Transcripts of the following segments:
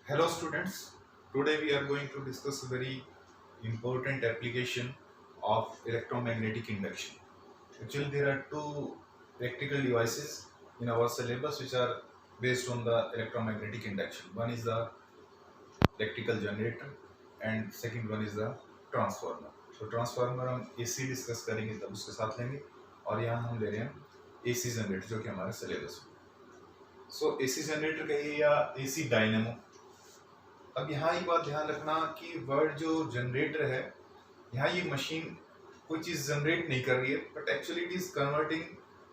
Hello students, today we are going to discuss a very important application of electromagnetic induction. Actually there are two practical devices in our syllabus which are based on the electromagnetic induction. One is the electrical generator and second one is the transformer. तो transformer हम AC discuss करेंगे तब उसके साथ लेंगे और यहाँ हम ले रहे हैं AC जनरेटर जो कि हमारे सिलेबस में। सो AC जनरेटर कहिए या AC डायनेमो। अब यहाँ एक बात ध्यान रखना कि वर्ड जो जनरेटर है, यहाँ ये मशीन कोई चीज जनरेट नहीं कर रही है, but actually it is converting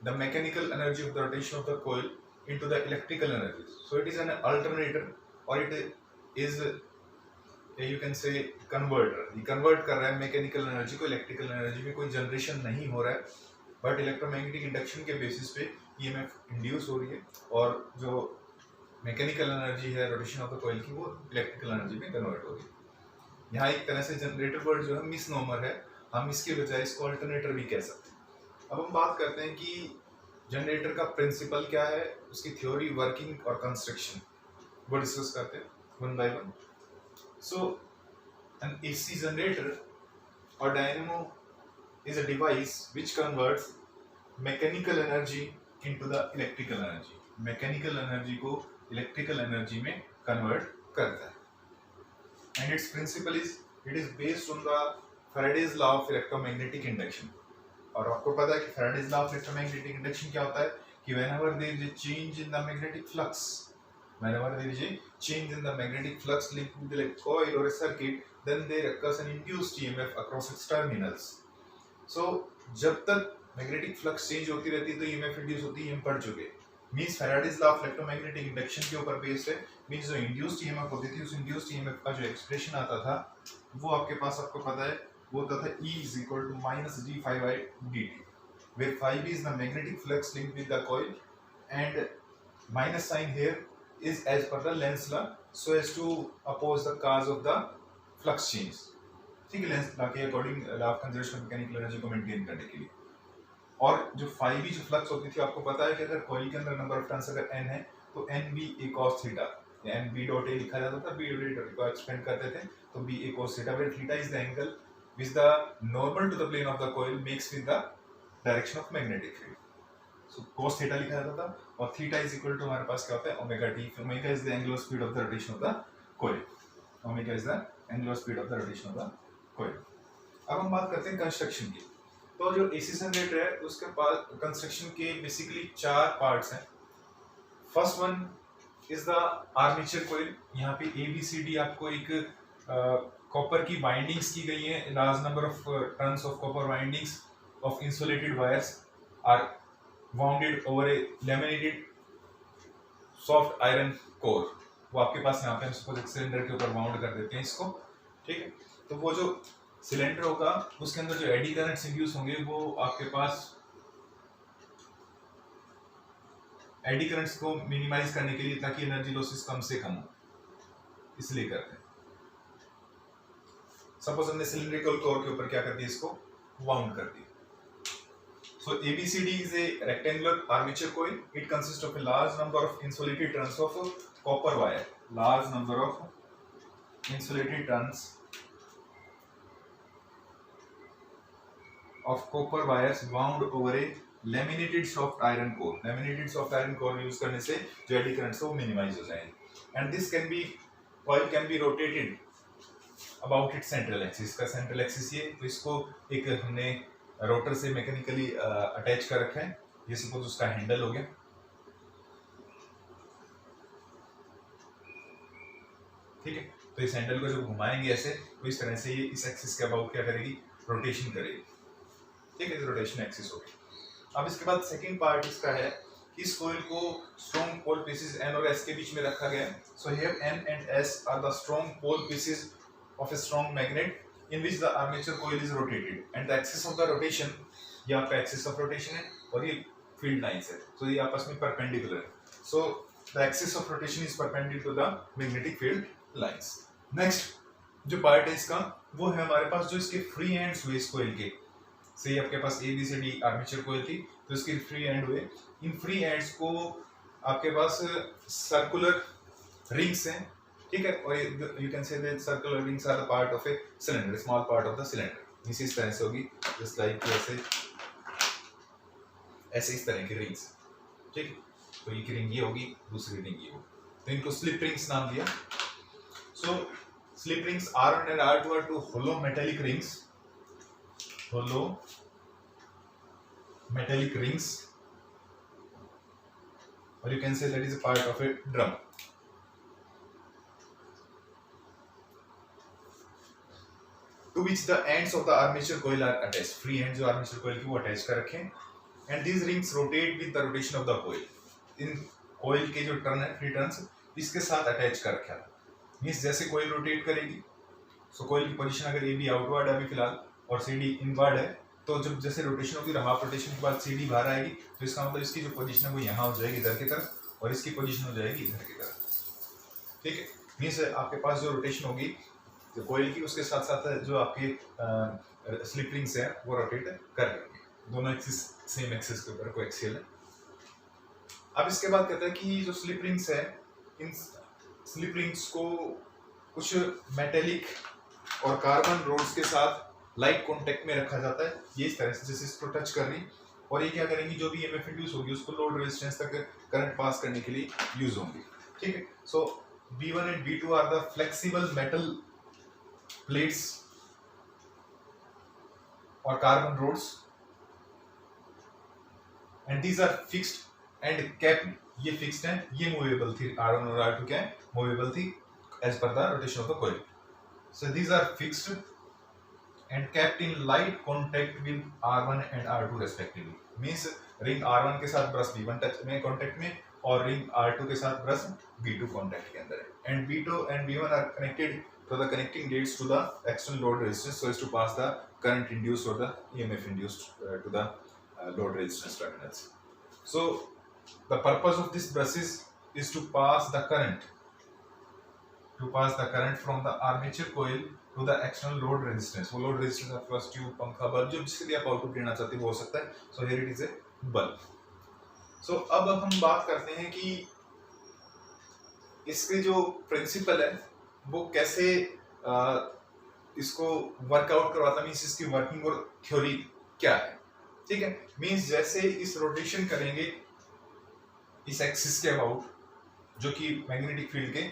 the mechanical energy of the rotation of the coil into the electrical energy. So it is an alternator और it is you can say converter. ये convert कर रहा है mechanical energy को electrical energy में. कोई generation नहीं हो रहा है, बट इलेक्ट्रोमैग्नेटिक इंडक्शन के बेसिस पे ईएमएफ इंड्यूस हो रही है और जो मैकेनिकल एनर्जी है रोटेशन ऑफ द कॉइल की वो इलेक्ट्रिकल एनर्जी में कन्वर्ट हो रही है. यहाँ एक तरह से जनरेटर वर्ड जो है मिसनोमर है, हम इसके बजाय इसको अल्टरनेटर भी कह सकते हैं. अब हम बात करते हैं कि जनरेटर का प्रिंसिपल क्या है, उसकी थ्योरी, वर्किंग और कंस्ट्रक्शन वो डिस्कस करते हैं one by one. So N AC generator और dynamo is a device which converts mechanical energy into the electrical energy. Mechanical energy को इलेक्ट्रिकल एनर्जी में कन्वर्ट करता है. And its principle is it is based on the Faraday's law of electromagnetic induction. और आपको पता है कि Faraday's law of electromagnetic induction क्या होता है कि whenever there is a change in the magnetic flux, whenever there is a change in the magnetic flux linked with the coil or a circuit, then there occurs an induced EMF across its terminals. So जब तक magnetic flux change होती रहती है तो EMF induce होती है, हम पढ़ चुके. Means Faraday's law of electromagnetic induction के ऊपर बेस्ड है. मींस जो इंड्यूस्ड ईएमएफ होती थी उस इंड्यूस्ड ईएमएफ का जो एक्सप्रेशन आता था वो आपके पास, आपको पता है, वो होता था E = -d∅ dt, where phi b is the magnetic flux linked with the coil and minus sign here is as per the Lenz law so as to oppose the cause of the flux change. ठीक है, Lenz law के according law of conservation of mechanical energy को maintain करने के लिए. और जो phi B जो फ्लक्स होती थी, आपको पता है कि अगर कॉइल के अंदर नंबर ऑफ टर्न्स अगर n है तो n b a cos theta या n b डॉट a लिखा जाता था. b डॉट को एक्सपेंड करते थे तो b a cos theta, where theta is the angle which the normal to the plane of the coil makes with the direction of magnetic field. So cos theta लिखा जाता था और theta is equal to हमारे पास क्या होता है omega t. Omega is the angular speed of the rotation of the coil. Omega is the angular speed of the rotation of the coil. अब हम बात करते हैं कंस्ट्रक्शन की. तो जो एसी जनरेटर है उसके पास कंस्ट्रक्शन के बेसिकली चार पार्ट्स हैं. First one is the armature coil. यहाँ पे ABCD आपको एक कॉपर की बाइंडिंग्स की गई है. Large number of turns of copper bindings of insulated wires are wounded over a laminated soft iron core. वो आपके पास यहाँ पे हम सपोज एक सिलेंडर के ऊपर वाउंड कर देते हैं इसको. ठीक है, तो वो जो सिलेंडर होगा उसके अंदर जो एडी करंट्स इंड्यूस होंगे वो आपके पास एडी करंट्स को मिनिमाइज करने के लिए, ताकि एनर्जी लॉसेस कम से कम हो, इसलिए करते हैं. सपोज हमने सिलिंड्रिकल कोर के ऊपर क्या कर दिया, इसको वाउंड कर दिया. So ABCD is a rectangular armature coil. It consists of a large number of insulated turns of copper wire. Large number of insulated turns of copper wires wound over a laminated soft iron core. Laminated soft iron core use करने से जो eddy currents वो minimise हो जाएंगे. And this can be, coil can be rotated about its central axis. का central axis ये, तो इसको एक हमने रोटर से मैकेनिकली अटैच कर रखा है. ये सपोज उसका हैंडल हो गया. ठीक है, तो इस हैंडल को जब घुमाएंगे ऐसे तो इस तरह से ये इस एक्सिस के अबाउट क्या करेगी, रोटेशन करेगी. ठीक है, रोटेशन एक्सिस हो गई. अब इसके बाद सेकंड पार्ट इसका है कि इस कॉइल को स्ट्रॉन्ग पोल पीसेस N और S के बीच में रखा गया है. So here N and S are the strong pole pieces of a strong magnet in which the armature coil is rotated and the axis of the rotation, ये आपका axis of rotation है और ये field lines है. So ये आपस में perpendicular है. So the axis of rotation is perpendicular to the magnetic field lines. Next जो पार्ट है इसका वो है हमारे पास जो इसके फ्री एंड्स हुए इस कोइल के. से आपके पास ABCD आर्मेचर कोइल थी तो इसके फ्री एंड हुए. इन फ्री एंड्स को आपके पास सर्कुलर रिंग्स हैं. ठीक है। और you can say that circular rings are the part of a cylinder, small part of the cylinder. इस तरह से होगी, जस्ट लाइक ऐसे ऐसे इस तरह की रिंग्स, ठीक है। तो एक रिंग ये होगी, दूसरी रिंग ये होगी, तो इनको स्लिप रिंग्स नाम दिया। So slip rings R1 and R2 are two hollow metallic rings, hollow metallic rings, or you can say that is a part of a drum. To which the ends of the armature coil are attached. Free ends जो armature coil की वो attach कर रखे हैं, and these rings rotate with the rotation of the coil. In coil के जो turn है, free turns इसके साथ attach कर रखा है। मीन्स जैसे coil rotate करेगी, so coil की position अगर AB outward है अभी फिलहाल और CD inward है, तो जब जैसे रोटेशन होगी, हाफ रोटेशन के बाद CD बाहर आएगी, तो इसका मतलब इसकी जो पोजीशन है वो यहाँ हो जाएगी इधर की तरफ, और इसकी पोजीशन हो जाएगी इधर की तरफ, ठीक है। मीन्स आपके पास जो रोटेशन होगी जो कोयल की, उसके साथ साथ जो आपके स्लिप रिंग्स है वो रोटेट कर लेंगे, दोनों एक्सिस सेम एक्सिस के ऊपर कोएक्सियल है। अब इसके बाद कहता है कि जो स्लिप रिंग्स है, इन स्लिप रिंग्स को कुछ मेटेलिक और कार्बन रोड्स के साथ लाइट कांटेक्ट में रखा जाता है। ये इस तरह से जैसे इसको टच कर रही, और ये क्या करेंगी, जो भी EMF इंड्यूस होगी उसको लोड रेजिस्टेंस तक करंट पास करने के लिए यूज होंगी, ठीक है। So B1 and B2 are the flexible metal plates और carbon rods, and these are fixed and kept. ये फिक्स्ड है, ये मूवेबल थी, R1 और R2 क्या है, मूवेबल थी as per the rotation of the coil. So these are fixed and kept in light contact with R1 and R2 respectively. Means ring R1 के साथ ब्रश B1 टच में contact में, और ring R2 के साथ brush B2 contact के अंदर है। And B2 and B1 are connected to the connecting gates to the external load resistance so as to pass the current induced or the EMF induced to the load resistance terminals. So the purpose of this brushes is to pass the current from the armature coil to the external load resistance. वो load resistance आपके पास tube, पंखा, bulb, जो जिसके लिए आप output लेना चाहते हैं वो हो सकता है। So here it is a bulb. So अब हम बात करते हैं कि इसके जो प्रिंसिपल है वो कैसे इसको वर्कआउट करवाता है, मीन्स इसकी वर्किंग और थ्योरी क्या है, ठीक है। मीन्स जैसे इस रोटेशन करेंगे इस एक्सिस के अबाउट, जो कि मैग्नेटिक फील्ड के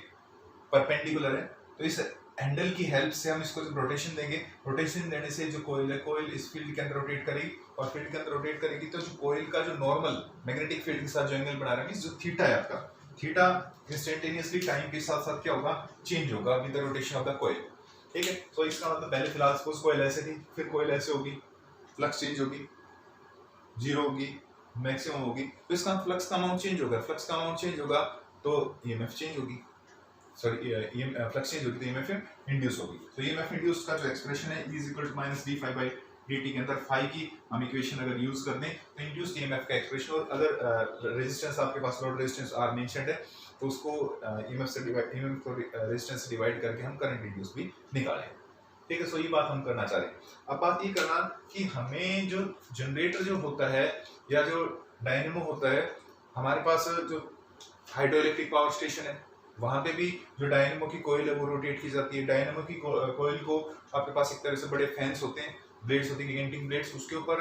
परपेंडिकुलर है, तो इस हैंडल की हेल्प से हम इसको जब रोटेशन देंगे, रोटेशन देने से जो कोयल है, कोयल इस फील्ड के अंदर रोटेट करेगी, और फील्ड के अंदर रोटेट करेगी तो जो कोयल का जो नॉर्मल मैग्नेटिक फील्ड के साथ जो एंगल बना रहा है, जो थीटा है आपका, थीटा इंस्टेंटेनियसली टाइम के साथ साथ क्या होगा, चेंज होगा with the rotation of the coil, ठीक है। तो इसका मतलब पहले फिलहाल सपोज कोयल ऐसे थी, फिर कोयल ऐसे होगी, फ्लक्स चेंज होगी, जीरो होगी, मैक्सिमम होगी, तो इसका फ्लक्स का अमाउंट चेंज होगा, फ्लक्स का अमाउंट चेंज होगा तो EMF चेंज होगी, सॉरी फ्लक्स चेंज होगी तो EMF इंड्यूस होगी। तो EMF इंड्यूस का जो एक्सप्रेशन है E = -d∅/dt के अंदर फाई की हम इक्वेशन अगर यूज कर दें तो इंड्यूस्ड EMF का एक्सप्रेशन, और अगर रेजिस्टेंस आपके पास लोड रेजिस्टेंस R मेंशन्ड है तो उसको EMF को रेजिस्टेंस से डिवाइड करके हम करंट इंड्यूस भी निकालें, ठीक है। सो ये बात हम करना चाह रहे हैं। अब बात ये करना कि हमें जो जनरेटर जो होता है या जो डायनेमो होता है, हमारे पास जो हाइड्रो इलेक्ट्रिक पावर स्टेशन है वहां पे भी जो डायनेमो की कोयल है वो रोटेट की जाती है। डायनेमो की कोयल को आपके पास एक तरह से बड़े फैंस होते हैं, ब्लेड्स होती है, गिगेंटिंग ब्लेड्स, उसके ऊपर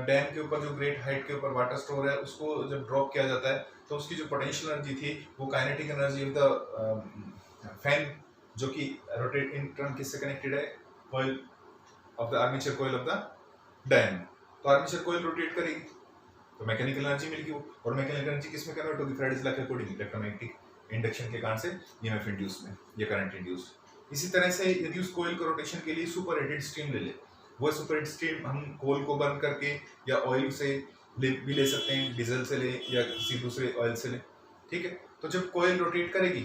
डैम के ऊपर जो ग्रेट हाइट के ऊपर वाटर स्टोर है उसको जब ड्रॉप किया जाता है तो उसकी जो पोटेंशियल एनर्जी थी वो kinetic energy of the fan, जो कि रोटेट इन टर्न किससे कनेक्टेड है, coil of the armature coil of the dynamo. तो आर्मेचर कोयल रोटेट करेगी तो मैकेनिकल एनर्जी मिलेगी वो, और मैकेनिकल एनर्जी किस में कन्वर्ट होगी, फैराडेज लॉ के अकॉर्डिंग इलेक्ट्रोमैग्नेटिक इंडक्शन के कारण से EMF इंड्यूस में या करंट इंड्यूस। इसी तरह से यदि उस कोयल को रोटेशन के लिए सुपर हीटेड स्टीम ले ले, वो सुपर हीटेड स्टीम हम कोल को बर्न करके या ऑयल से भी ले सकते हैं, डीजल से ले या किसी दूसरे ऑयल से ले, ठीक है। तो जब कोयल रोटेट करेगी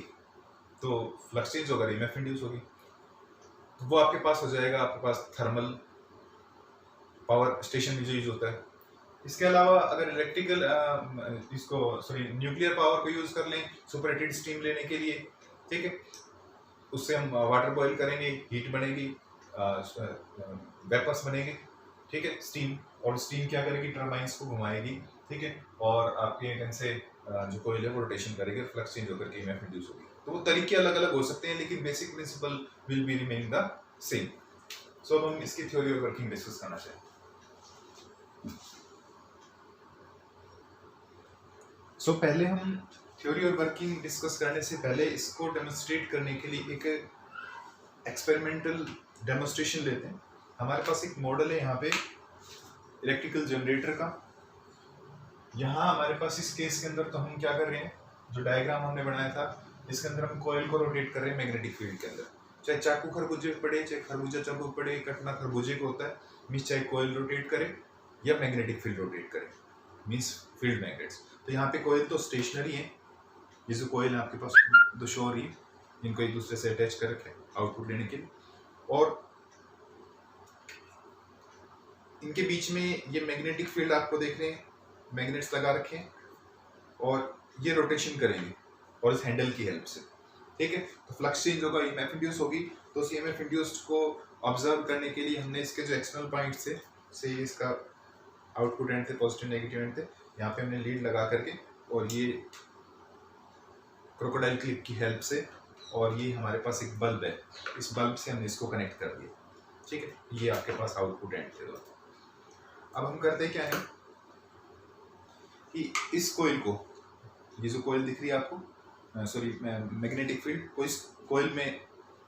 तो फ्लक्स चेंज होगा, EMF इंड्यूस होगी, तो वो आपके पास हो जाएगा, आपके पास थर्मल पावर स्टेशन में जो यूज होता है। इसके अलावा अगर इलेक्ट्रिकल न्यूक्लियर पावर को यूज कर लें सुपर हीटेड स्टीम लेने के लिए, ठीक है, उससे हम वाटर बॉईल करेंगे, हीट बनेगी, वेपर्स बनेंगे, ठीक है, स्टीम, और स्टीम क्या करेगी, टर्बाइंस को घुमाएगी, ठीक है, और आपके से जो कोयल है वो रोटेशन करेगी, फ्लक्स चेंज होकर के ईएमएफ इंड्यूस होगी। तो वो तरीके अलग अलग हो सकते हैं, लेकिन basic principle will be remaining the same. So अब हम इसकी थ्योरी और वर्किंग डिस्कस करना चाहें। सो पहले हम थ्योरी और वर्किंग डिस्कस करने से पहले इसको डेमोन्स्ट्रेट करने के लिए एक एक्सपेरिमेंटल डेमोन्स्ट्रेशन लेते हैं। हमारे पास एक मॉडल है यहाँ पे इलेक्ट्रिकल जनरेटर का। यहाँ हमारे पास इस केस के अंदर तो हम क्या कर रहे हैं, जो डायग्राम हमने बनाया था इसके अंदर हम कॉइल को रोटेट कर रहे हैं मैग्नेटिक फील्ड के अंदर। चाहे चाकू खरबूजे पड़े, चाहे खरबूजा चाकू पड़े, कटना खरबूजे को होता है, मीन्स चाहे कॉइल रोटेट करे या मैग्नेटिक फील्ड रोटेट करे, मीन्स फील्ड मैग्नेट्स। तो यहाँ पे कॉइल तो स्टेशनरी है, ये जो कॉइल है आपके पास दो शो हो रही है, इनको एक दूसरे से अटैच कर रखे आउटपुट देने के लिए, और इनके बीच में ये मैग्नेटिक फील्ड आपको देख रहे हैं, मैग्नेट्स लगा रखे हैं और ये रोटेशन करेंगे और इस हैंडल की हेल्प से, ठीक है। तो फ्लक्स चेंज होगा, ईएमएफ इंड्यूस होगी। तो उस ईएमएफ इंड्यूस्ड को ऑब्जर्व करने के लिए हमने इसके जो एक्सटर्नल पॉइंट्स थे, से इसका आउटपुट एंड थे, पॉजिटिव नेगेटिव एंड थे, यहाँ पे हमने लीड लगा करके और ये क्रोकोडाइल क्लिप की हेल्प से, और ये हमारे पास एक बल्ब है, इस बल्ब से हमने इसको कनेक्ट कर दिया, ठीक है। ये आपके पास आउटपुट एंड थे। अब हम करते क्या है कि इस कोयल को, ये जो कोयल दिख रही है आपको, सॉरी मैग्नेटिक फील्ड को इस कोयल में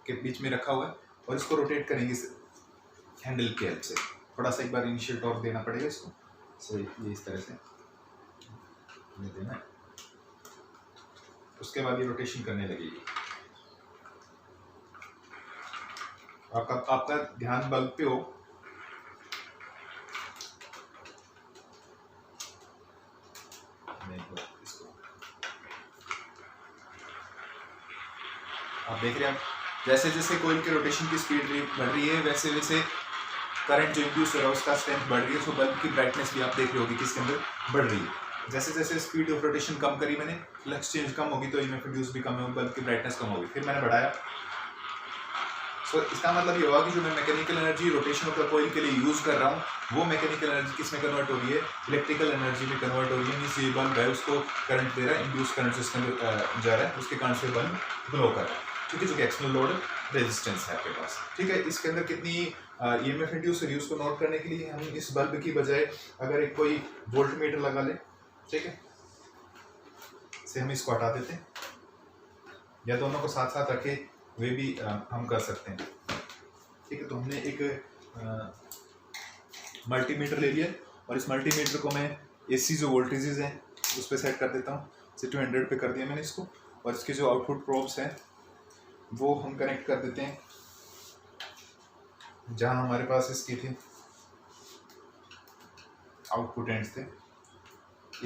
के बीच में रखा हुआ है और इसको रोटेट करेंगे इस हैंडल की हेल्प से। थोड़ा सा एक बार इनिशियल टॉर्क देना पड़ेगा इसको, सो ये इस तरह से ये देना है, उसके बाद ये रोटेशन करने लगेगी। आपका ध्यान बल्ब पे हो, इसको आप देख रहे हैं, जैसे जैसे कोयल के रोटेशन की स्पीड बढ़ रही है, वैसे वैसे करंट जो इंड्यूस हो रहा है उसका स्ट्रेंथ बढ़ रही है। तो बल्ब की ब्राइटनेस भी आप देख रहे होगी किसके अंदर बढ़ रही है। जैसे जैसे स्पीड ऑफ रोटेशन कम करी मैंने, फ्लक्स चेंज कम होगी तो ईएमएफ इंड्यूस भी कम होगी, बल्ब की ब्राइटनेस कम होगी, फिर मैंने बढ़ाया। सो इसका मतलब ये होगा कि जो मैं mechanical energy rotation of the coil के लिए यूज कर रहा हूँ, वो मैकेनिकल एनर्जी किस में कन्वर्ट हो रही है, इलेक्ट्रिकल एनर्जी में कन्वर्ट हो रही है। मीन्स ये बल्ब है उसको करंट दे रहा है, इंड्यूस करंट उसके अंदर जा रहा है, उसके कारण से बल्ब ग्लो कर रहा है, ठीक है, जो कि एक्सटर्नल लोड रेजिस्टेंस है आपके पास, ठीक है। इसके अंदर कितनी ईएमएफ इंड्यूस हो रही है उसको नोट करने के लिए हम इस बल्ब की बजाय अगर एक कोई वोल्ट मीटर लगा ले, ठीक है, से हम इसको हटा देते हैं, या दोनों को साथ साथ रखे वे भी हम कर सकते हैं, ठीक है। तो हमने एक मल्टीमीटर ले लिया और इस मल्टीमीटर को मैं एसी जो वोल्टेजेस हैं उस पर सेट कर देता हूँ, 200 पे कर दिया मैंने इसको, और इसके जो आउटपुट प्रोब्स हैं वो हम कनेक्ट कर देते हैं जहाँ हमारे पास इसकी थी आउटपुट एंड्स थे,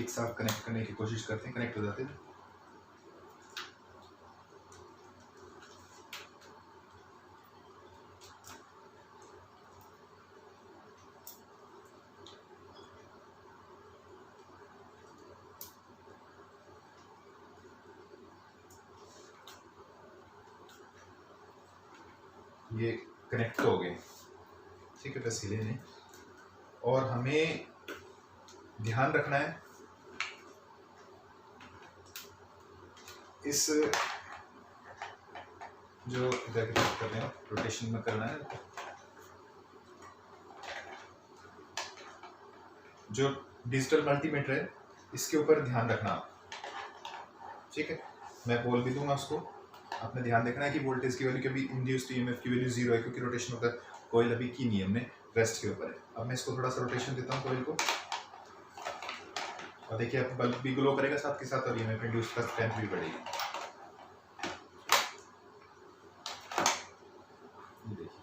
एक साथ कनेक्ट करने की कोशिश करते हैं, कनेक्ट हो जाते हैं। ये कनेक्ट हो गए, ठीक है, बस हिले नहीं। और हमें ध्यान रखना है इस जो इधर कर रहे हैं रोटेशन में करना है, जो डिजिटल मल्टीमीटर है इसके ऊपर ध्यान रखना, ठीक है। मैं बोल भी दूंगा उसको, आपने ध्यान देखना है कि वोल्टेज की वैल्यू कभी इंड्यूस्ड ईएमएफ की वैल्यू 0 है, क्योंकि रोटेशन होता है कॉइल अभी की नहीं हमने, रेस्ट के ऊपर है। अब मैं इसको थोड़ा सा रोटेशन देता हूँ कॉइल को, और देखिए आप बल्ब भी ग्लो करेगा साथ के साथ, और ईएमएफ इंड्यूस्ड का स्ट्रेंथ भी बढ़ेगी। ये देखिए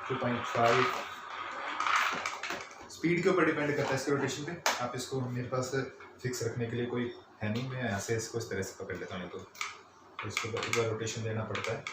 2.5 स्पीड के ऊपर डिपेंड करता है इसके रोटेशन पे। आप इसको मेरे पास फिक्स रखने के लिए कोई है नहीं, मैं यहाँ से इसको इस तरह से पकड़ लेता हूँ, तो इसको एक बार रोटेशन देना पड़ता है।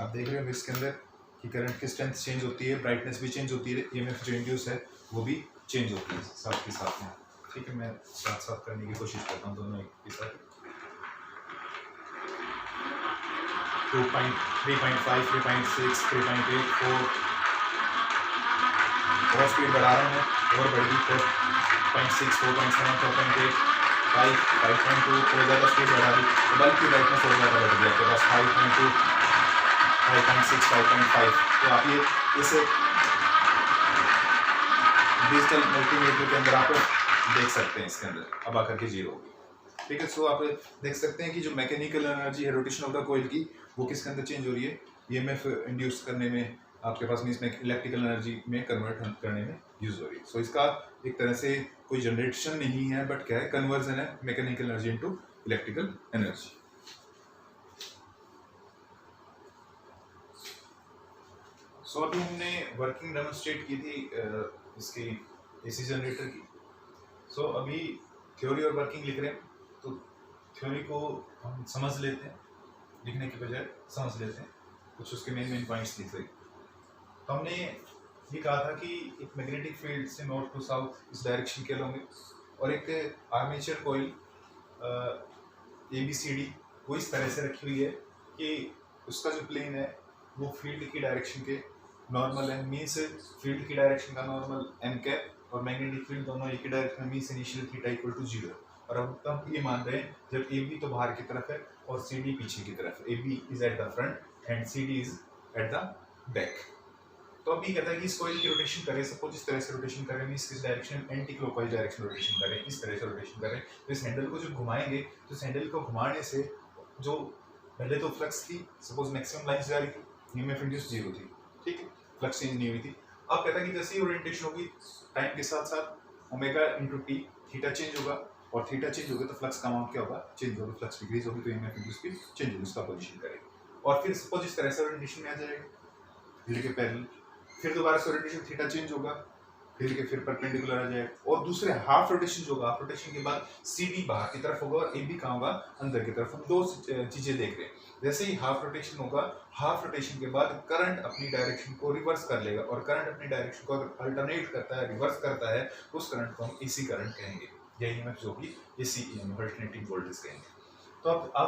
आप देख रहे हो इसके अंदर कि करंट की स्ट्रेंथ चेंज होती है, ब्राइटनेस भी चेंज होती है, ईएमएफ जो इंड्यूस है वो भी चेंज होती है साथ के साथ में। ठीक है, मैं साथ साथ करने की कोशिश करता हूँ दोनों एक के साथ। 3.5, 3.6, 3.8, 4 और स्पीड बढ़ा रहा हूँ मैं, और बढ़ेगी 4.6, 4.7, 4.8, 5, 5.2, और ज़्यादा स्पीड बढ़ा दी तो बल्ब की ब्राइटनेस और ज़्यादा बढ़ गया आपके पास 5.2, 5.6, 5.5। तो आप ये इसे डिजिटल मल्टीमीटर के अंदर आप देख सकते हैं, इसके अंदर अब आकर के 0 होगी। ठीक है, सो आप देख सकते हैं कि जो मैकेनिकल एनर्जी है रोटेशन ऑफ द कॉइल की, वो किसके अंदर चेंज हो रही है, ईएमएफ इंड्यूस करने में आपके पास मींस में इलेक्ट्रिकल एनर्जी में कन्वर्ट करने में यूज हो रही है। सो इसका एक तरह से कोई जनरेशन नहीं है, बट क्या है, कन्वर्जन है mechanical energy into electrical energy. So अभी हमने वर्किंग डेमोन्स्ट्रेट की थी इसकी एसी जनरेटर की। सो अभी थ्योरी और वर्किंग लिख रहे हैं, तो थ्योरी को हम समझ लेते हैं, लिखने के बजाय समझ लेते हैं, कुछ उसके मेन पॉइंट्स लिख रहे हैं। तो हमने ये कहा था कि एक मैग्नेटिक फील्ड से नॉर्थ टू साउथ इस डायरेक्शन के अलोंग, और एक आर्मेचर कॉइल ABCD वो इस तरह से रखी हुई है कि उसका जो प्लेन है वो फील्ड की डायरेक्शन के नॉर्मल है, मीन्स फील्ड की डायरेक्शन का नॉर्मल n कैप और मैग्नेटिक फील्ड दोनों एक ही डायरेक्शन में, means initial theta equal to 0। और अब ये मान रहे हैं जब AB तो बाहर की तरफ है और CD पीछे की तरफ है, AB is at the front end CD is at the back. तो अब ये कहता है कि इस कॉइल की रोटेशन करें, सपोज इस तरह से रोटेशन करें, मींस किस direction, anti clockwise direction rotation करें, इस तरह से रोटेशन करें, तो इस हैंडल को जब घुमाएंगे तो इस हैंडल को घुमाने से जो पहले तो फ्लक्स थी, सपोज मैक्सिमम लाइन जा रही थी, ईएमएफ इंड्यूस 0 थी, ठीक है, फ्लक्स चेंज नहीं हुई थी। अब कहता है कि जैसे ही ओरिएंटेशन होगी टाइम के साथ साथ omega into T, theta change होगा, और थीटा चेंज होगा तो फ्लक्स का अमाउंट क्या होगा, चेंज होगा, फ्लक्स डिक्रीज होगी तो ईएमएफ इंड्यूस भी चेंज होगी, उसका पोजीशन करेगी। और फिर सपोज इस तरह से ओरिएंटेशन में आ जाएगा फील्ड के पैरेलल, फिर दोबारा से रोटेशन थीटा चेंज होगा, फील्ड के फिर परपेंडिकुलर आ जाएगा, और दूसरे हाफ रोटेशन जो होगा, हाफ रोटेशन के बाद CD बाहर की तरफ होगा और AB कहाँ होगा, अंदर की तरफ। हम दो चीजें देख रहे हैं, जैसे ही हाफ रोटेशन होगा, हाफ रोटेशन के बाद करंट अपनी डायरेक्शन को रिवर्स कर लेगा, और करंट अपनी डायरेक्शन को अगर अल्टरनेट करता है, रिवर्स करता है, उस करंट को हम AC करंट कहेंगे, या ईएमएफ जो कि AC ईएमएफ अल्टरनेटिंग वोल्टेज कहेंगे। तो अब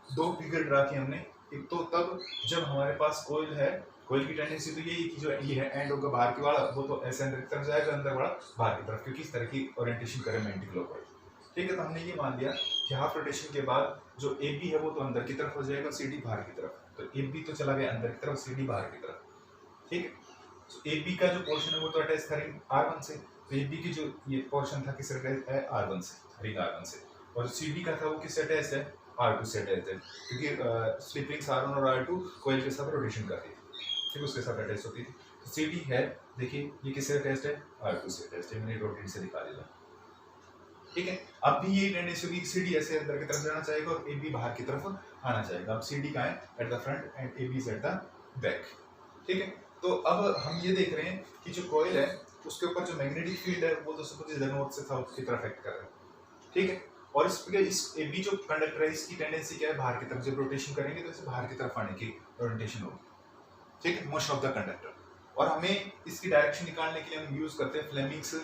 दो फिगर ड्रा किए हमने, एक तो तब जब हमारे पास कॉइल है, कॉइल की टेंडेंसी तो यही कि जो ये है एंड होगा बाहर की वाला, वो तो ऐसे अंदर की तरफ जाएगा, अंदर वाला बाहर की तरफ, क्योंकि इस तरह की ओरिएंटेशन करें एंटी क्लॉकवाइज। ठीक है, तो हमने ये मान लिया कि हाफ रोटेशन के बाद जो AB है वो तो अंदर की तरफ हो जाएगा, CD बाहर की तरफ, तो AB तो चला गया अंदर की तरफ, CD बाहर की तरफ। ठीक है, तो AB का जो पोर्शन है वो तो अटैच था रिंग R1 से, तो AB की जो ये पोर्शन था किससे अटैच है, R1 से, रिंग R1 से, और CD का था वो किससे अटैच है, R2 से अटैच है, क्योंकि स्लिप रिंग्स R1 और R2 कॉइल के साथ रोटेशन करती थी, ठीक, उसके साथ अटैच होती थी। तो CD है, देखिए ये किससे अटैच्ड है, R2 से अटैच्ड है, मैंने रोटेट से दिखा दिया। ठीक है, अब भी ये टेंडेंसी होगी CD ऐसे अंदर की तरफ जाना चाहेगा और AB बाहर की तरफ आना चाहेगा। अब CD कहाँ है, at the front, and AB is at the back. ठीक है, तो अब हम ये देख रहे हैं कि जो कॉइल है उसके ऊपर जो मैग्नेटिक फील्ड है वो तो सपोज इधर नॉर्थ से साउथ की तरफ एक्ट कर रहा है। ठीक है, और इस AB जो कंडक्टर है इसकी टेंडेंसी क्या है, बाहर की तरफ, जब रोटेशन करेंगे तो इसे बाहर की तरफ आने की ओरिएंटेशन होगी। ठीक है, मोशन ऑफ द कंडक्टर। और हमें इसकी डायरेक्शन निकालने के लिए हम यूज करते हैं Fleming's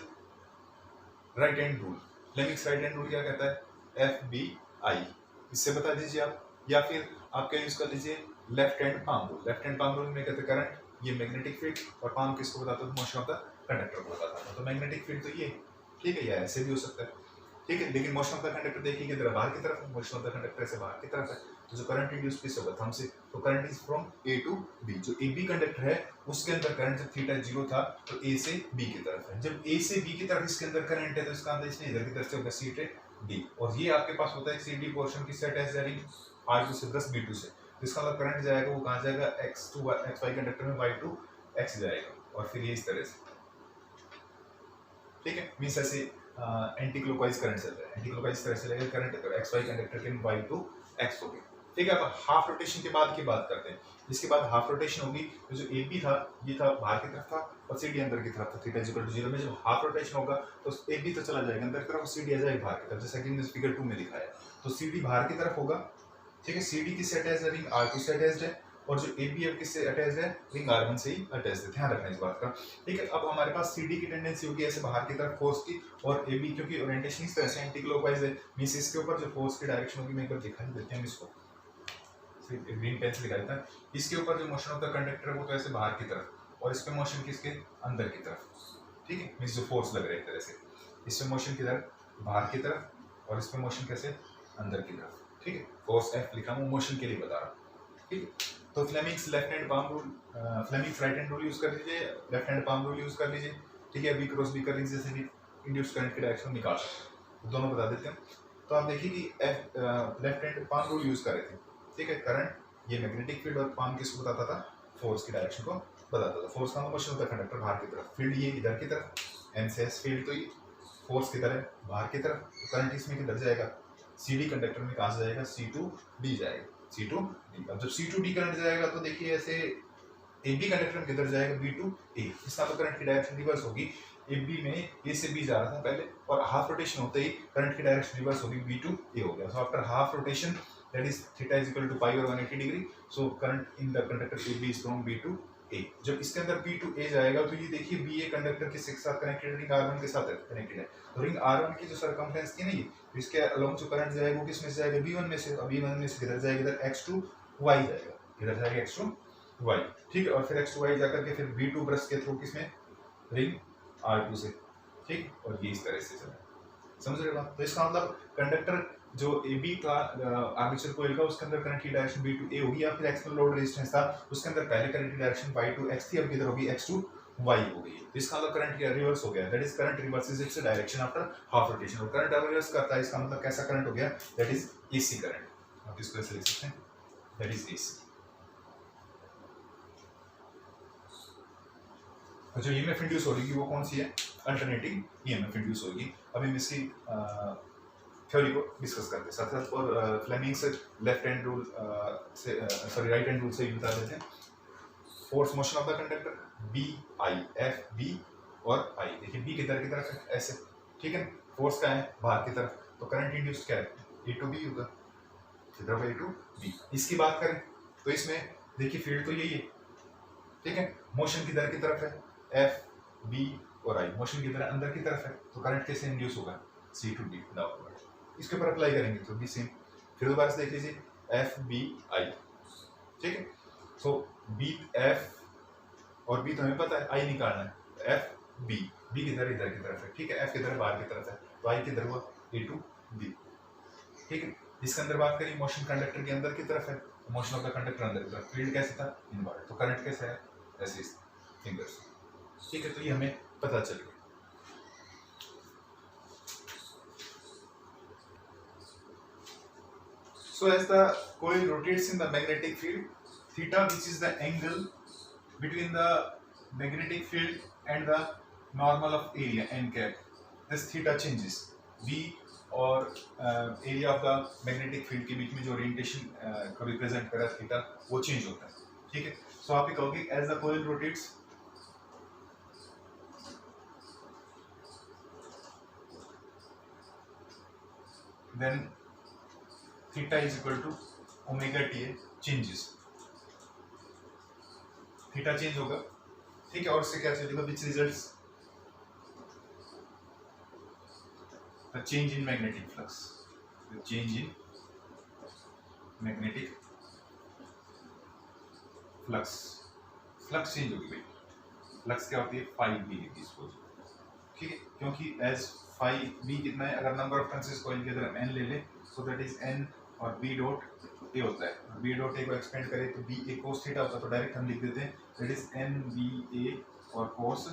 right hand rule. Fleming's right hand rule क्या कहता है, FBI, इससे बता दीजिए आप, या फिर आप क्या यूज कर लीजिए, left hand palm rule. Left hand palm rule में कहते हैं करंट, ये मैग्नेटिक फील्ड, और पाम किसको बताता है, मोशन ऑफ द कंडक्टर को बताता है। तो मैग्नेटिक फील्ड तो ये, ठीक है, या ऐसे भी हो सकता है, ठीक है, लेकिन मोशन ऑफ द कंडक्टर देखिए किधर बाहर की तरफ है, मोशन ऑफ द कंडक्टर से बाहर की तरफ है, तो जो करंट इंड्यूस किस होगा, थंब से, तो current is from A to B। जो AB कंडक्टर है उसके अंदर करंट जब थीटा 0 था तो A से B की तरफ है, जब A से B की तरफ इसके अंदर करंट है तो इसका अंदर इसने इधर की तरफ से होगा C से D, और ये आपके पास होता है CD पोर्शन किससे अटैच है, R2 से प्लस B2 से, तो इसका मतलब करंट जाएगा वो कहाँ जाएगा, X टू XY कंडक्टर में Y टू X जाएगा, और फिर ये इस तरह से, ठीक है, मींस ऐसे एंटी क्लॉकवाइज करंट चल रहा है, एंटी क्लॉकवाइज तरह से लगेगा करंट, तो XY कंडक्टर के Y टू X हो गया। ठीक है, अब हाफ रोटेशन के बाद की बात करते हैं। इसके बाद हाफ रोटेशन होगी, तो जो AB था ये था बाहर की तरफ था और CD अंदर की तरफ था, थीटा इक्वल टू 0 में जब हाफ रोटेशन होगा तो AB तो चला जाएगा अंदर की तरफ, CD आ जाएगा बाहर की तरफ, जैसा कि मैंने फिगर 2 में दिखाया। तो CD बाहर की तरफ होगा, ठीक है, CD किससे अटैच्ड है, रिंग R2 से अटैच्ड है, और जो ए बी अब किससे अटैच है, रिंग R1 से ही अटैच है, ध्यान रखना इस बात का। ठीक है, अब हमारे पास सी डी की टेंडेंसी होगी ऐसे बाहर की तरफ फोर्स की, और ए बी क्योंकि ओरिएंटेशन इस तरह से एंटी क्लॉकवाइज है, मींस इसके ऊपर जो फोर्स की डायरेक्शन होगी, मैं एक बार दिखा देते हैं इसको, ग्रीन पेन से दिखा देता है। इसके ऊपर जो मोशन ऑफ द कंडक्टर है वो तो ऐसे बाहर की तरफ, और इस पे मोशन किसके, अंदर की तरफ। ठीक है, मींस जो फोर्स लग रहा है एक तरह से, इस पे मोशन किधर, बाहर की तरफ, और इस पे मोशन कैसे, अंदर की तरफ। ठीक है, फोर्स एफ लिखा हूँ, मोशन के लिए बता रहा हूँ। ठीक है, तो Fleming's left hand palm rule, Fleming's right hand rule use कर लीजिए, left hand palm rule use कर लीजिए। ठीक है, बी क्रॉस बी कर लीजिए, जैसे भी इंड्यूस करंट की डायरेक्शन निकाल सकते, दोनों बता देते हैं। तो आप देखिए कि F left hand palm rule use कर रहे थे। ठीक है, करंट ये मैग्नेटिक फील्ड, और पाम किसको बताता था, फोर्स की डायरेक्शन को बताता था। फोर्स का मोशन होता है कंडक्टर बाहर की तरफ, फील्ड ये इधर की तरफ, एन से एस फील्ड, तो ये फोर्स किधर है, बाहर की तरफ, तो करंट इसमें किधर जाएगा, सी डी कंडक्टर में कहाँ से जाएगा, सी टू डी जाएगा, सी टू डी। अब जब सी टू डी करंट जाएगा तो देखिए ऐसे ए बी कंडक्टर में किधर जाएगा, बी टू ए, इसका तो करंट की डायरेक्शन रिवर्स होगी, ए बी में ए से बी जा रहा था पहले, और हाफ रोटेशन होते ही करंट की डायरेक्शन रिवर्स होगी, बी टू ए हो गया। So after half rotation that is theta is equal to pi और 180 degree, so current in the conductor A B is from B to A. जब इसके अंदर बी टू ए जाएगा तो ये देखिए बी ए कंडक्टर किसके साथ कनेक्टेड, रिंग R1 के साथ कनेक्टेड है, तो रिंग R1 की जो सर्कमफ्रेंस थी ना ये, तो इसके अलोंग जो करंट जाएगा वो किसमें से जाएगा, B1 में से, और B1 में से किधर जाएगा, इधर x टू y जाएगा, किधर जाएगा, x टू y। ठीक है, और फिर x टू y जाकर के फिर B2 ब्रश के थ्रू किसमें, रिंग R2 से। ठीक, और ये इस तरह से चला, समझ रहे हो आप। तो इसका मतलब कंडक्टर जो ए बी का आर्मेचर कोइल का, उसके अंदर करंट की डायरेक्शन बी टू ए होगी, या फिर एक्सटर्नल लोड रेजिस्टेंस था उसके अंदर पहले करंट की डायरेक्शन वाई टू एक्स थी, अब किधर होगी, एक्स टू वाई हो गई। तो इसका मतलब करंट की रिवर्स हो गया, that is current reverses its direction after half rotation, और करंट रिवर्स करता है, इसका मतलब कैसा करंट हो गया, दैट इज एसी करंट। आप इसको ऐसे लिख सकते हैं, दैट इज एसी। जो ईएमएफ इंड्यूस हो रही है वो कौन सी है, अल्टरनेटिंग ईएमएफ इंड्यूस होगी। अभी हम इसकी थ्योरी को डिस्कस करते हैं साथ साथ, और फ्लेमिंग्स लेफ्ट हैंड रूल से सॉरी राइट हैंड रूल से बता देते हैं। Force motion of the conductor B I, F B और आई, देखिए बी किधर की तरफ है, ऐसे। ठीक है, फोर्स का है बाहर की तरफ, तो करंट इंड्यूस क्या है, ए टू बी होगा, किधर होगा, ए टू बी। इसकी बात करें तो इसमें देखिए फील्ड तो यही है। ठीक है, मोशन किधर की तरफ है, एफ बी और आई, मोशन किधर है, अंदर की तरफ है, तो करंट कैसे इंड्यूस होगा, सी टू डी डाउनवर्ड। इसके ऊपर अप्लाई करेंगे तो भी सेम। फिर दोबारा से देख लीजिए, एफ बी आई। ठीक है, सो बी एफ और बी तो हमें पता है, आई निकालना है, एफ बी, बी किधर, इधर की तरफ है। ठीक है, एफ किधर, बाहर की तरफ है, तो आई किधर हुआ, ए टू बी। ठीक है, इसके अंदर बात करें, मोशन कंडक्टर के अंदर की तरफ है, मोशन ऑफ द कंडक्टर अंदर की तरफ, फील्ड कैसे था, इनवर्ड, तो करंट कैसे है, ऐसे फिंगर्स। ठीक है, तो ये हमें पता चल गया। So as the coil rotates in the magnetic field, theta, which is the angle between the magnetic field and the normal of area n cap, this theta changes. V और area of the magnetic field के बीच में जो orientation को represent कर रहा है theta, वो चेंज होता है। ठीक है, सो आप ये कहोगे as the coil rotates, then theta is equal to omega t changes, theta change होगा। ठीक है, और इससे क्या चलेगा, which results the change in magnetic flux, the change in magnetic flux, flux change होगी भाई। फ्लक्स क्या होती है, फाई बी लिखी इसको। ठीक है, क्योंकि एज फाई बी कितना है, अगर नंबर ऑफ टर्न्स कॉइल के अंदर एन ले ले, सो दैट इज एन, और बी डॉट ए होता है, बी डॉट ए को एक्सपेंड करें तो बी ए कोस थीटा होता है, तो डायरेक्ट हम लिख देते हैं that is N B A और कोस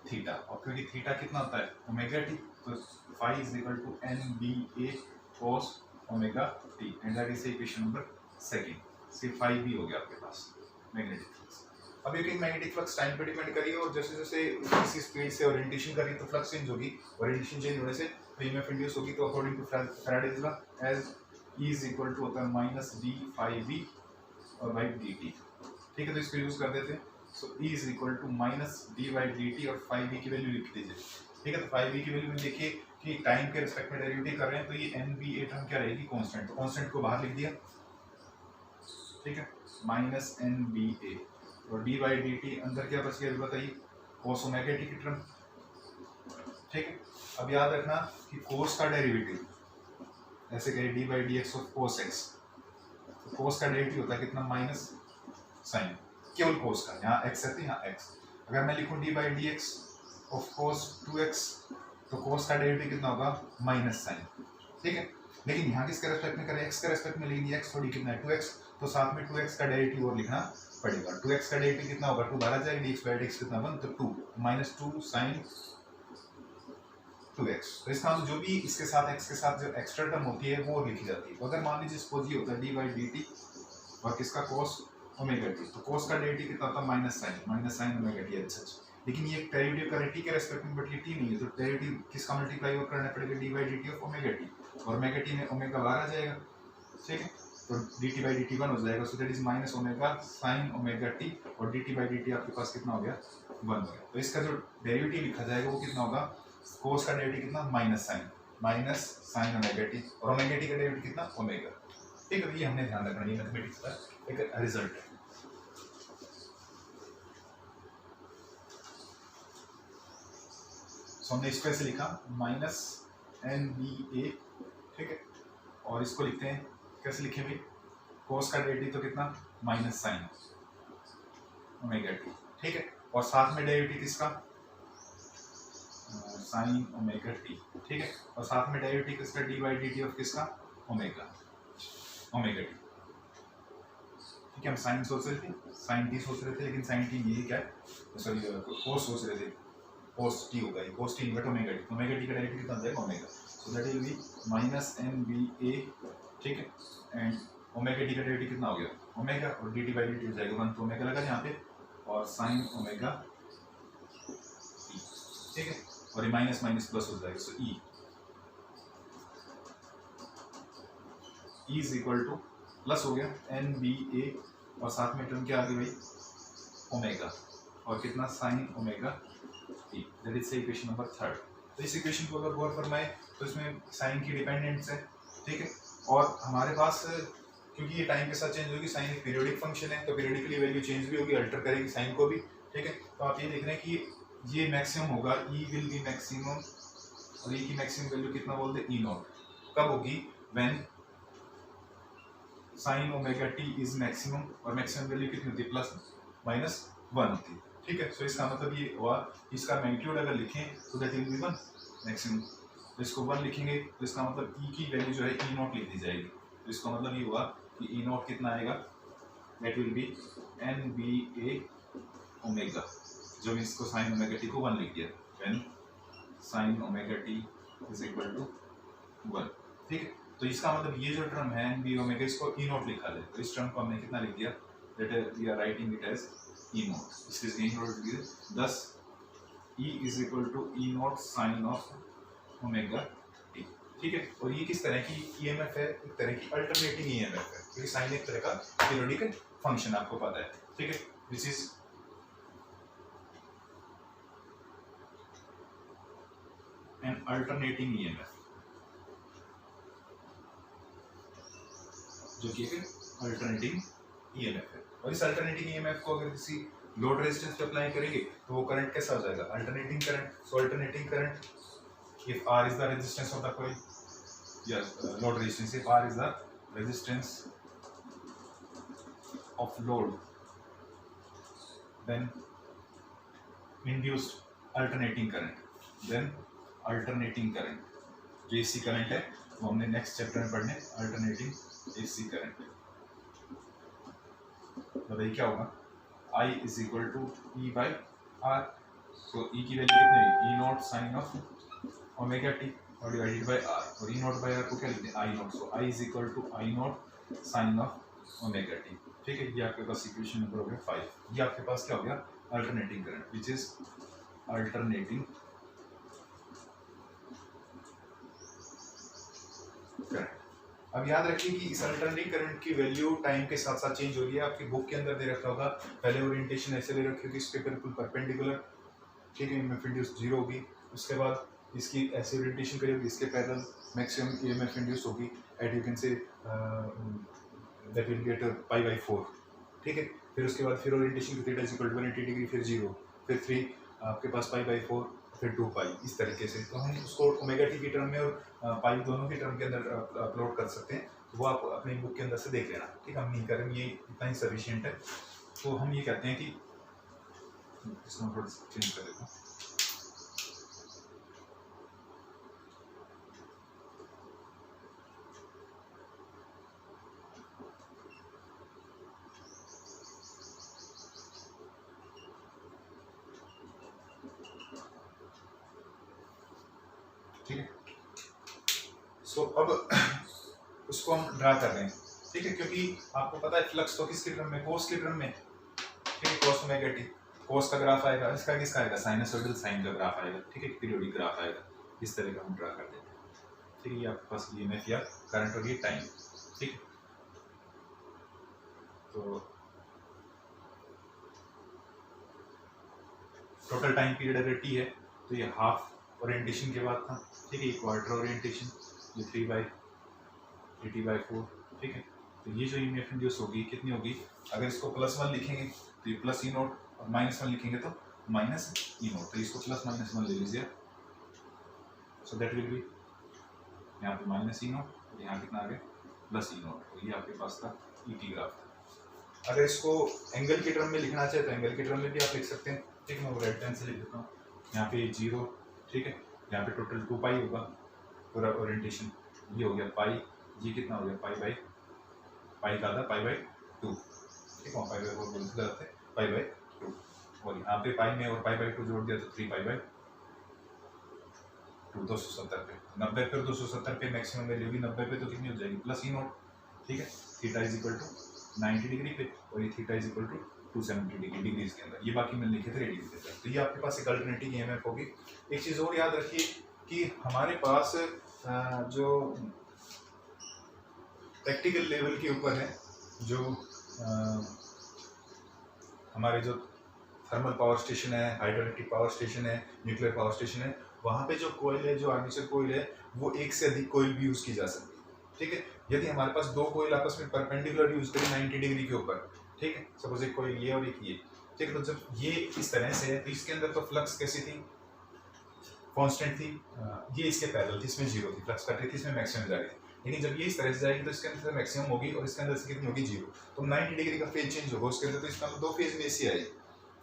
थीटा। और क्योंकि थीटा कितना होता है, ओमेगा टी, तो phi is equal to N B A cos omega T, and that is equation number second. सिर्फ फाई बी हो गया आपके पास मैग्नेटिक फ्लक्स। अब एक मैग्नेटिक फ्लक्स टाइम पे डिपेंड करिए, और जैसे जैसे किसी स्पीड से ओरिएंटेशन करिए तो फ्लक्स चेंज होगी, ओरिएंटेशन चेंज होने से ईएमएफ इंड्यूस होगी। तो according to Faraday's law, as E is equal to होता है माइनस डी फाई बी और बाई डी टी। ठीक है, तो इसको यूज कर देते हैं। So E is equal to minus D by D T, और फाई बी की वैल्यू लिख दीजिए। ठीक है, तो फाई बी की वैल्यू में देखिए कि टाइम के रिस्पेक्ट में डेरिवेटिव कर रहे हैं, तो ये एन बी ए टर्म क्या रहेगी, कांस्टेंट, तो कांस्टेंट को बाहर लिख दिया, ठीक है, माइनस एन बी ए, और डी बाई डी टी अंदर क्या बच गया बताइए, कोस ओमेगा टी की टर्म। ठीक है, अब याद रखना कि कोस का डेरिवेटिव ऐसे कहे D by D x of cos x, तो कोस का डेरिवेटिव होता है कितना, माइनस साइन, केवल कोस का, यहाँ एक्स है तो यहाँ एक्स। अगर मैं लिखूँ D by D x of cos 2x, तो कोस का डेरिवेटिव कितना होगा, माइनस साइन। ठीक है, लेकिन यहाँ किसके रेस्पेक्ट में करें, एक्स के रेस्पेक्ट में, लेकिन एक्स थोड़ी कितना है 2x, तो साथ में 2x का डेरिवेटिव और लिखना पड़ेगा। 2x का डेरिवेटिव कितना होगा, 2 बाहर आ जाएगा, dx बाई dx कितना 1, तो 2 माइनस 2 साइन 2x। तो इसका मतलब जो भी इसके साथ x के साथ जो एक्स्ट्रा टर्म होती है वो लिखी जाती है। तो अगर मान लीजिए सपोज ये होता है डी बाई डी टी और किसका कोस ओमेगा टी, तो कोस का डेरिवेटिव कितना होता है, minus sign omega T H H. लेकिन ये डेरिवेटिव कर टी के रेस्पेक्ट में, बट ये टी नहीं है, तो डेरिवेटिव किसका मल्टीप्लाई और करना पड़ेगा, d by D t of omega t, और ओमेगा टी में ओमेगा बाहर आ जाएगा। ठीक है, तो d t by D t 1 हो जाएगा, so that is minus omega sine omega t, और d t by D t आपके पास कितना हो गया, 1 हो गया। तो इसका जो डेरिवेटिव लिखा जाएगा वो कितना होगा, कोस का डेरिवेटिव कितना, माइनस साइन ओमेगा टी, और ओमेगा टी का डेरिवेटिव कितना, ओमेगा। ठीक है, ये हमने ध्यान रखना, ये मैथमेटिक्स का एक रिजल्ट है। सो हमने इसको ऐसे लिखा माइनस एन बी ए, ठीक है, और इसको लिखते हैं कैसे लिखे भाई, कोस का डेरिवेटिव तो कितना, माइनस साइन ओमेगा टी। ठीक है, और साथ में डेरिवेटिव किसका, साइन ओमेगा टी। ठीक है, और साथ में डेरिवेटिव किसका, D by D t of किसका, ओमेगा टी। ठीक है, हम साइन सोच रहे थे, साइन टी सोच रहे थे, लेकिन साइन टी ये क्या है, सॉरी कोस सोच रहे थे, कोस टी होगा, cos t invert omega t का डेरिवेटिव कितना हो जाएगा, omega. So that will be minus N B A, ठीक है, एंड ओमेगा टी का डेरिवेटिव कितना हो गया, ओमेगा, और d t by D t हो जाएगा 1, तो ओमेगा लगा यहाँ पे, और साइन ओमेगा टी। ठीक है, और ये माइनस माइनस प्लस हो जाएगा, so E is equal to plus हो गया एन बी ए, और साथ में टर्म क्या आ गई भाई, ओमेगा, और कितना, sign omega T. That is equation number 3। तो इस इक्वेशन को अगर गौर फरमाए तो इसमें साइन की डिपेंडेंस है। ठीक है, और हमारे पास क्योंकि ये टाइम के साथ चेंज होगी, साइन एक पीरियोडिक फंक्शन है, तो पीरियोडिकली वैल्यू चेंज भी होगी, अल्टर करेगी साइन को भी। ठीक है, तो आप ये देख रहे हैं कि ये मैक्सिमम होगा, ई विल बी मैक्सिमम, और ई की मैक्सिमम वैल्यू कितना बोलते हैं, ई नॉट। कब होगी, when sine omega T is maximum, और मैक्सिमम वैल्यू कितनी होती है, प्लस माइनस 1 होती है। ठीक है, सो इसका मतलब ये हुआ, इसका मैग्नीट्यूड अगर लिखें तो दैट विल बी 1 मैक्सिमम, तो इसको 1 लिखेंगे तो इसका मतलब ई की वैल्यू जो है ई नॉट लिख दी जाएगी। तो इसका मतलब ये हुआ कि ई नॉट कितना आएगा, that will be N B A omega, जब इसको साइन ओमेगा टी को 1 लिख दिया, when sine omega T is equal to 1। ठीक है, तो इसका मतलब ये जो टर्म है बी ओमेगा, इसको ई नॉट लिखा जाए, तो इस टर्म को हमने कितना लिख दिया, that we are writing it as E naught, इसके ई नॉट लिख दिया, thus E is equal to E naught sine of omega T. ठीक है, और ये किस तरह की ईएमएफ है, एक तरह की अल्टरनेटिंग ईएमएफ है, क्योंकि साइन एक तरह का पीरियोडिक फंक्शन आपको पता है। ठीक है, this is an alternating EMF, जो कि एक अल्टरनेटिंग ईएमएफ है। और इस अल्टरनेटिंग ईएमएफ को अगर किसी लोड रेजिस्टेंस पे अप्लाई करेंगे तो वो करंट कैसा हो जाएगा, alternating current. So alternating current, if R is the resistance of the coil, yes load resistance, if R is the resistance of load, then induced alternating current, then alternating current, जो AC current है वो हमने next chapter में पढ़ने, alternating AC current. बताइए क्या होगा, I is equal to E by R, so E की वैल्यू कितनी है, E naught sine of omega t और डिवाइडेड बाई आर, और ई नॉट बाई आर को क्या लिखते हैं, I naught, so I is equal to I naught sine of omega T. ठीक है, ये आपके पास इक्वेशन नंबर हो गया 5। ये आपके पास क्या हो गया, alternating current, which is alternating current. अब याद रखिए कि इस अल्टरनेटिंग करंट की वैल्यू टाइम के साथ साथ चेंज हो रही है। आपकी बुक के अंदर दे रखा होगा, पहले ओरिएंटेशन ऐसे दे रखी होगी, इस पे बिल्कुल परपेंडिकुलर, ठीक है, ईएमएफ इंड्यूस 0 होगी, उसके बाद इसकी ऐसे ओरिएंटेशन करेगी, इसके पैरेलल मैक्सिमम ईएमएफ इंड्यूस होगी at you can say that will get pi by 4, ठीक है। फिर उसके बाद फिर orientation theta is equal to 180 degree, फिर 0, फिर 3 आपके पास पाई बाई 4, फिर 2 पाई, इस तरीके से। तो हम उसको ओमेगा टी की टर्म में और पाई दोनों की टर्म के अंदर अपलोड कर सकते हैं। वो आप अपनी बुक के अंदर से देख लेना, ठीक है। हम नहीं करेंगे, ये इतना ही सफिशिएंट है। तो हम ये कहते हैं कि इसको थोड़ा चेंज कर देता हूँ। ठीक है, सो अब उसको हम ड्रा कर रहे हैं, ठीक है। क्योंकि आपको पता है फ्लक्स तो किसके टर्म में, कोस के टर्म में, ठीक है। कोस ओमेगा टी, कोस का ग्राफ आएगा, इसका किसका आएगा, साइनसोइडल साइन का ग्राफ आएगा, ठीक है। पीरियोडिक ग्राफ आएगा, इस तरह का हम ड्रा कर देते हैं, ठीक है। ये आपके पास ईएमएफ या करंट और ये टाइम, ठीक है। तो टोटल टाइम पीरियड अगर टी है तो ये हाफ ओरिएंटेशन के बाद था, ठीक है। ये क्वार्टर ओरिएंटेशन, ये 3/80/4, ठीक है। तो ये जो ईएमएफ इंड्यूस होगी कितनी होगी, अगर इसको +1 लिखेंगे तो ये प्लस ई नोट, और -1 लिखेंगे तो माइनस ई नोट। तो इसको +-1 ले लीजिए, सो दैट विल बी यहाँ पे माइनस ई नोट, यहाँ कितना आ गया प्लस ई नोट। तो ये आपके पास था ईटी ग्राफ था। अगर इसको एंगल की टर्म में लिखना चाहे तो एंगल की टर्म में भी आप लिख सकते हैं, ठीक है। मैं वो राइट हैंड से लिख देता हूँ, यहाँ पे 0, ठीक है। यहाँ पे टोटल 2 पाई होगा पूरा ओरिएंटेशन, ये हो गया पाई, ये कितना हो गया पाई का आधा पाई/2, ठीक है। पाई/4 बोलते जाते हैं, पाई/2, और यहाँ पे पाई में और पाई/2 जोड़ दिया तो 3 पाई/2, 270 पे 90, फिर 270 पे मैक्सिमम वैल्यू होगी 90 पे, तो कितनी हो जाएगी प्लस ई नोट, ठीक है। Theta is equal to 90 degree पे, और ये theta is equal to 270 degree degrees के अंदर, ये बाकी मैंने लिखे थे रेडियन के अंदर। तो ये आपके पास एक अल्टरनेटिव ईएमएफ होगी। एक चीज़ और याद रखिए कि हमारे पास जो प्रैक्टिकल लेवल के ऊपर है, जो हमारे जो थर्मल पावर स्टेशन है, हाइड्रोइलेक्ट्रिक पावर स्टेशन है, न्यूक्लियर पावर स्टेशन है, वहाँ पे जो कोयल है, जो आर्मेचर कोयल है, वो एक से अधिक कोयल भी यूज़ की जा सकती है, ठीक है। यदि हमारे पास 2 कोयल आपस में परपेंडिकुलर यूज़ करें 90 डिग्री के ऊपर, ठीक है, सपोज एक कोयल ये और एक ये, ठीक है। तो जब ये इस तरह से है तो इसके अंदर तो फ्लक्स कैसी थी, कांस्टेंट थी, ये इसके पैरेलल थी, इसमें 0 थी, फ्लक्स कट रही थी, इसमें मैक्सिमम जा रही थी। लेकिन जब ये इस तरह से जाएगी तो इसके अंदर से मैक्सिमम होगी और इसके अंदर से कितनी होगी 0, तो 90 डिग्री का फेज चेंज होगा उसके अंदर। तो इसका 2 फेज में एसी आएगी,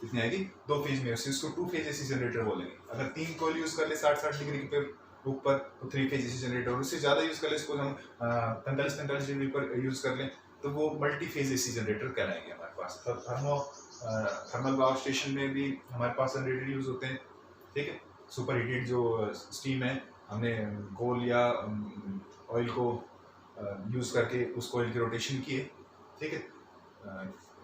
कितनी आएगी 2 फेज में, इसको 2 फेज एसी जनरेटर बोलेंगे। अगर 3 कोयल यूज कर ले 60-60 डिग्री पे ऊपर तो 3 फेज एसी जनरेटर, और उससे ज़्यादा यूज कर ले, इसको हम 45-45 डिग्री पर यूज कर लें तो वो मल्टी फेज एसी जनरेटर कहलाएंगे हमारे पास। तो थर्मल पावर स्टेशन में भी हमारे पास जनरेटर यूज होते हैं, ठीक है। सुपर हीटेड जो स्टीम है, हमने कोल या ऑयल को यूज़ करके उस कोयल की रोटेशन की है, ठीक है।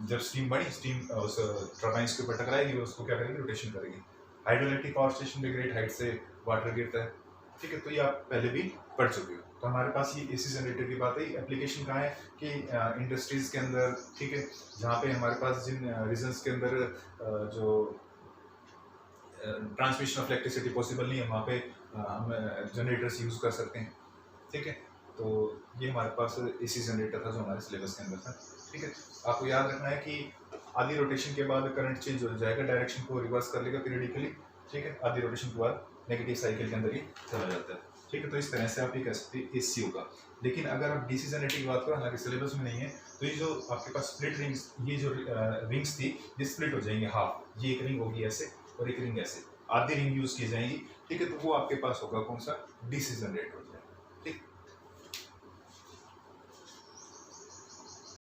जब स्टीम बनी, स्टीम उस टर्बाइन्स के ऊपर टकराएगी, उसको क्या करेगी, रोटेशन करेगी। हाइड्रोइलेक्ट्रिक पावर स्टेशन में ग्रेट हाइट से वाटर गिरता है, ठीक है। तो ये आप पहले भी पढ़ चुके हो। तो हमारे पास ये एसी जनरेटर की बात है। एप्लीकेशन कहाँ है कि इंडस्ट्रीज़ के अंदर, ठीक है, जहाँ पे हमारे पास जिन रीजन्स के अंदर जो ट्रांसमिशन ऑफ इलेक्ट्रिसिटी पॉसिबल नहीं है, वहाँ पे हम जनरेटर्स यूज़ कर सकते हैं, ठीक है। तो ये हमारे पास एसी जनरेटर था जो हमारे सिलेबस के अंदर था, ठीक है। आपको याद रखना है कि आधी रोटेशन के बाद करंट चेंज हो जाएगा, डायरेक्शन को रिवर्स कर लेगा पीरियडिकली, ठीक है। आधी रोटेशन के बाद नेगेटिव साइकिल के अंदर ही चला जाता है, ठीक है। तो इस तरह से आप ये कह सकते हैं एसी होगा। लेकिन अगर आप डीसी जनरेटर की बात करो, हालांकि सिलेबस में नहीं है, तो ये जो आपके पास स्प्लिट रिंग्स, ये जो रिंग्स थी, ये स्प्लिट हो जाएंगे हाफ, ये एक रिंग होगी ऐसे और एक रिंग ऐसे, आधी रिंग यूज की जाएंगी, ठीक है। तो वो आपके पास होगा कौन सा, डीसी जनरेटर हो जाएगा,